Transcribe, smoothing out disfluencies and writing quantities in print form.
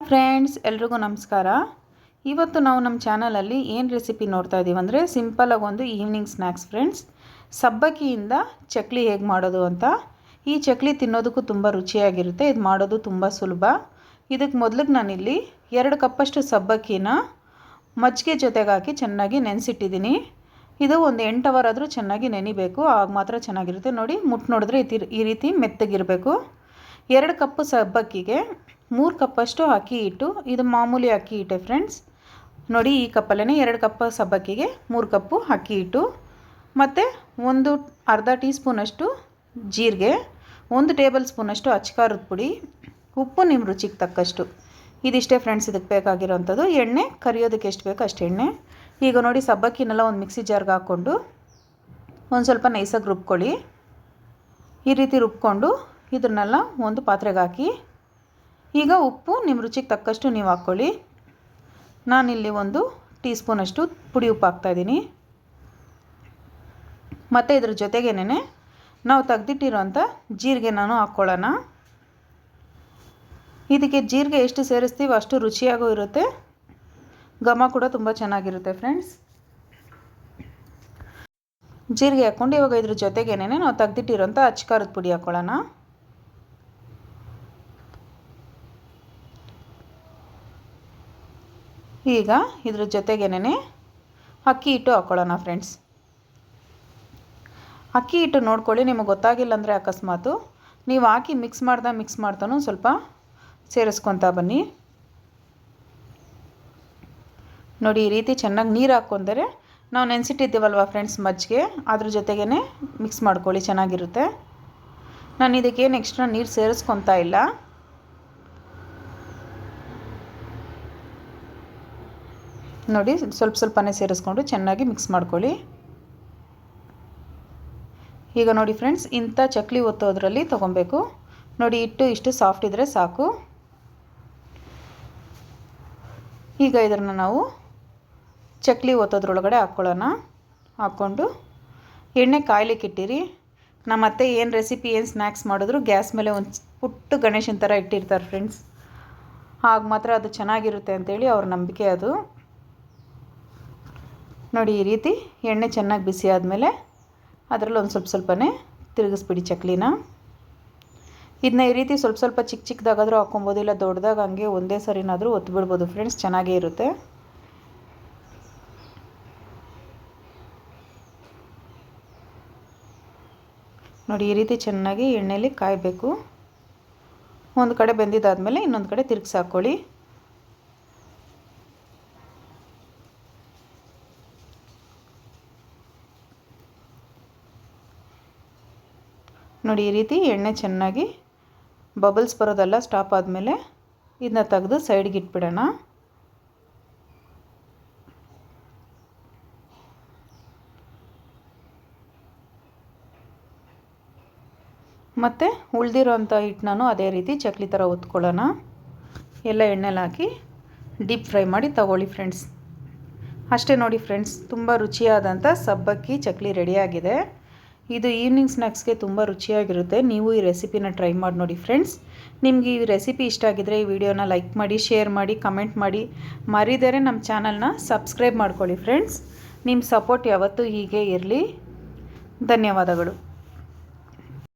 Friends ಎಲ್ರಿಗೂ ನಮಸ್ಕಾರ. ಇವತ್ತು ನಾವು ನಮ್ಮ ಚಾನಲಲ್ಲಿ ಏನು ರೆಸಿಪಿ ನೋಡ್ತಾ ಇದ್ದೀವಿ ಅಂದರೆ ಸಿಂಪಲಾಗಿ ಒಂದು ಈವ್ನಿಂಗ್ ಸ್ನ್ಯಾಕ್ಸ್ ಫ್ರೆಂಡ್ಸ್. ಸಬ್ಬಕ್ಕಿಯಿಂದ ಚಕ್ಲಿ ಹೇಗೆ ಮಾಡೋದು ಅಂತ. ಈ ಚಕ್ಲಿ ತಿನ್ನೋದಕ್ಕೂ ತುಂಬ ರುಚಿಯಾಗಿರುತ್ತೆ. ಇದು ಮಾಡೋದು ತುಂಬ ಸುಲಭ. ಇದಕ್ಕೆ ಮೊದಲಿಗೆ ನಾನಿಲ್ಲಿ 2 ಕಪ್ಪಷ್ಟು ಸಬ್ಬಕ್ಕಿನ ಮಜ್ಜಿಗೆ ಜೊತೆಗೆ ಹಾಕಿ ಚೆನ್ನಾಗಿ ನೆನೆಸಿಟ್ಟಿದ್ದೀನಿ. ಇದು ಒಂದು 8 ಅವರ್ ಆದರೂ ಚೆನ್ನಾಗಿ ನೆನಿಬೇಕು, ಆಗ ಮಾತ್ರ ಚೆನ್ನಾಗಿರುತ್ತೆ. ನೋಡಿ, ಮುಟ್ಟು ನೋಡಿದ್ರೆ ಈ ರೀತಿ ಮೆತ್ತಗಿರಬೇಕು. 2 ಕಪ್ಪು ಸಬ್ಬಕ್ಕಿಗೆ 3 ಕಪ್ಪಷ್ಟು ಅಕ್ಕಿ ಹಿಟ್ಟು. ಇದು ಮಾಮೂಲಿ ಅಕ್ಕಿ ಹಿಟ್ಟೆ ಫ್ರೆಂಡ್ಸ್. ನೋಡಿ, ಈ ಕಪ್ಪಲ್ಲೇ 2 ಕಪ್ ಸಬ್ಬಕ್ಕಿಗೆ 3 ಕಪ್ಪು ಅಕ್ಕಿ ಹಿಟ್ಟು, ಮತ್ತು ಒಂದು ಅರ್ಧ ಟೀ ಸ್ಪೂನಷ್ಟು ಜೀರಿಗೆ, 1 ಟೇಬಲ್ ಸ್ಪೂನಷ್ಟು ಅಚ್ಚಕಾರದ ಪುಡಿ, ಉಪ್ಪು ನಿಮ್ಮ ರುಚಿಗೆ ತಕ್ಕಷ್ಟು. ಇದಿಷ್ಟೇ ಫ್ರೆಂಡ್ಸ್ ಇದಕ್ಕೆ ಬೇಕಾಗಿರೋವಂಥದ್ದು. ಎಣ್ಣೆ ಕರಿಯೋದಕ್ಕೆ ಎಷ್ಟು ಬೇಕೋ ಅಷ್ಟು ಎಣ್ಣೆ. ಈಗ ನೋಡಿ, ಸಬ್ಬಕ್ಕಿನೆಲ್ಲ ಒಂದು ಮಿಕ್ಸಿ ಜಾರ್ಗೆ ಹಾಕ್ಕೊಂಡು ಒಂದು ಸ್ವಲ್ಪ ನೈಸಾಗಿ ರುಬ್ಕೊಳ್ಳಿ. ಈ ರೀತಿ ರುಬ್ಕೊಂಡು ಇದನ್ನೆಲ್ಲ ಒಂದು ಪಾತ್ರೆಗೆ ಹಾಕಿ, ಈಗ ಉಪ್ಪು ನಿಮ್ಮ ರುಚಿಗೆ ತಕ್ಕಷ್ಟು ನೀವು ಹಾಕ್ಕೊಳ್ಳಿ. ನಾನಿಲ್ಲಿ 1 ಟೀ ಸ್ಪೂನಷ್ಟು ಪುಡಿ ಉಪ್ಪು ಹಾಕ್ತಾಯಿದ್ದೀನಿ. ಮತ್ತು ಇದ್ರ ಜೊತೆಗೇನೆ ನಾವು ತೆಗೆದಿಟ್ಟಿರೋಂಥ ಜೀರಿಗೆ ನಾನು ಹಾಕ್ಕೊಳ್ಳೋಣ. ಇದಕ್ಕೆ ಜೀರಿಗೆ ಎಷ್ಟು ಸೇರಿಸ್ತೀವೋ ಅಷ್ಟು ರುಚಿಯಾಗೂ ಇರುತ್ತೆ, ಘಮ ಕೂಡ ತುಂಬ ಚೆನ್ನಾಗಿರುತ್ತೆ ಫ್ರೆಂಡ್ಸ್. ಜೀರಿಗೆ ಹಾಕ್ಕೊಂಡು ಇವಾಗ ಇದ್ರ ಜೊತೆಗೇನೆ ನಾವು ತೆಗೆದಿಟ್ಟಿರೋಂಥ ಅಚ್ಚಕಾರದ ಪುಡಿ ಹಾಕ್ಕೊಳ್ಳೋಣ. ಈಗ ಇದ್ರ ಜೊತೆಗೇನೆ ಅಕ್ಕಿ ಹಿಟ್ಟು ಹಾಕ್ಕೊಳ್ಳೋಣ ಫ್ರೆಂಡ್ಸ್. ಅಕ್ಕಿ ಹಿಟ್ಟು ನೋಡ್ಕೊಳ್ಳಿ, ನಿಮಗೆ ಗೊತ್ತಾಗಿಲ್ಲ ಅಂದರೆ ಅಕಸ್ಮಾತು ನೀವು ಹಾಕಿ ಮಿಕ್ಸ್ ಮಾಡ್ತಾನೂ ಸ್ವಲ್ಪ ಸೇರಿಸ್ಕೊತಾ ಬನ್ನಿ. ನೋಡಿ, ಈ ರೀತಿ ಚೆನ್ನಾಗಿ ನೀರು ಹಾಕ್ಕೊಂಡ್ರೆ ನಾವು ನೆನೆಸಿಟ್ಟಿದ್ದೀವಲ್ವ ಫ್ರೆಂಡ್ಸ್ ಮಜ್ಜಿಗೆ, ಅದ್ರ ಜೊತೆಗೇ ಮಿಕ್ಸ್ ಮಾಡ್ಕೊಳ್ಳಿ, ಚೆನ್ನಾಗಿರುತ್ತೆ. ನಾನು ಇದಕ್ಕೇನು ಎಕ್ಸ್ಟ್ರಾ ನೀರು ಸೇರಿಸ್ಕೊತಾ ಇಲ್ಲ. ನೋಡಿ, ಸ್ವಲ್ಪನೇ ಸೇರಿಸ್ಕೊಂಡು ಚೆನ್ನಾಗಿ ಮಿಕ್ಸ್ ಮಾಡ್ಕೊಳ್ಳಿ. ಈಗ ನೋಡಿ ಫ್ರೆಂಡ್ಸ್, ಇಂಥ ಚಕ್ಲಿ ಒತ್ತೋದ್ರಲ್ಲಿ ತೊಗೊಬೇಕು. ನೋಡಿ, ಹಿಟ್ಟು ಇಷ್ಟು ಸಾಫ್ಟ್ ಇದ್ದರೆ ಸಾಕು. ಈಗ ಇದನ್ನು ನಾವು ಚಕ್ಲಿ ಒತ್ತೋದ್ರೊಳಗಡೆ ಹಾಕ್ಕೊಳ್ಳೋಣ. ಹಾಕ್ಕೊಂಡು ಎಣ್ಣೆ ಕಾಯ್ಲಿಕ್ಕೆ ಇಟ್ಟಿರಿ. ನಮ್ಮತ್ತೆ ಏನು ರೆಸಿಪಿ ಏನು ಸ್ನ್ಯಾಕ್ಸ್ ಮಾಡಿದ್ರು ಗ್ಯಾಸ್ ಮೇಲೆ ಒಂದು ಪುಟ್ಟು ಗಣೇಶನ ಥರ ಇಟ್ಟಿರ್ತಾರೆ ಫ್ರೆಂಡ್ಸ್. ಆಗ ಮಾತ್ರ ಅದು ಚೆನ್ನಾಗಿರುತ್ತೆ ಅಂತೇಳಿ ಅವ್ರ ನಂಬಿಕೆ ಅದು. ನೋಡಿ, ಈ ರೀತಿ ಎಣ್ಣೆ ಚೆನ್ನಾಗಿ ಬಿಸಿ ಆದಮೇಲೆ ಅದರಲ್ಲಿ ಒಂದು ಸ್ವಲ್ಪನೇ ತಿರುಗಿಸ್ಬಿಡಿ ಚಕ್ಲಿನ. ಇದನ್ನ ಈ ರೀತಿ ಸ್ವಲ್ಪ ಚಿಕ್ಕದಾಗಾದರೂ ಹಾಕ್ಕೊಬೋದು, ಇಲ್ಲ ದೊಡ್ಡದಾಗ ಹಂಗೆ ಒಂದೇ ಸರಿನಾದರೂ ಒತ್ತಿಬಿಡ್ಬೋದು ಫ್ರೆಂಡ್ಸ್, ಚೆನ್ನಾಗೇ ಇರುತ್ತೆ. ನೋಡಿ, ಈ ರೀತಿ ಚೆನ್ನಾಗಿ ಎಣ್ಣೆಯಲ್ಲಿ ಕಾಯಬೇಕು. ಒಂದು ಕಡೆ ಬೆಂದಿದ್ದಾದಮೇಲೆ ಇನ್ನೊಂದು ಕಡೆ ತಿರುಗಿಸಿ ಹಾಕ್ಕೊಳ್ಳಿ. ನೋಡಿ, ಈ ರೀತಿ ಎಣ್ಣೆ ಚೆನ್ನಾಗಿ ಬಬಲ್ಸ್ ಬರೋದೆಲ್ಲ ಸ್ಟಾಪ್ ಆದಮೇಲೆ ಇದನ್ನ ತೆಗೆದು ಸೈಡ್ಗೆ ಇಟ್ಬಿಡೋಣ. ಮತ್ತು ಉಳಿದಿರೋಂಥ ಹಿಟ್ಟನ್ನು ಅದೇ ರೀತಿ ಚಕ್ಲಿ ಥರ ಒತ್ಕೊಳ್ಳೋಣ. ಎಲ್ಲ ಎಣ್ಣೆಲಿ ಹಾಕಿ ಡೀಪ್ ಫ್ರೈ ಮಾಡಿ ತಗೊಳ್ಳಿ ಫ್ರೆಂಡ್ಸ್. ಅಷ್ಟೇ ನೋಡಿ ಫ್ರೆಂಡ್ಸ್, ತುಂಬ ರುಚಿಯಾದಂಥ ಸಬ್ಬಕ್ಕಿ ಚಕ್ಲಿ ರೆಡಿಯಾಗಿದೆ. ಇದು ಈವ್ನಿಂಗ್ ಸ್ನ್ಯಾಕ್ಸ್ಗೆ ತುಂಬ ರುಚಿಯಾಗಿರುತ್ತೆ. ನೀವು ಈ ರೆಸಿಪಿನ ಟ್ರೈ ಮಾಡಿ ನೋಡಿ ಫ್ರೆಂಡ್ಸ್. ನಿಮಗೆ ಈ ರೆಸಿಪಿ ಇಷ್ಟ ಆಗಿದ್ದರೆ ಈ ವಿಡಿಯೋನ ಲೈಕ್ ಮಾಡಿ, ಶೇರ್ ಮಾಡಿ, ಕಮೆಂಟ್ ಮಾಡಿ. ಮರಿದರೆ ನಮ್ಮ ಚಾನಲ್ನ ಸಬ್ಸ್ಕ್ರೈಬ್ ಮಾಡ್ಕೊಳ್ಳಿ ಫ್ರೆಂಡ್ಸ್. ನಿಮ್ಮ ಸಪೋರ್ಟ್ ಯಾವತ್ತೂ ಹೀಗೆ ಇರಲಿ. ಧನ್ಯವಾದಗಳು.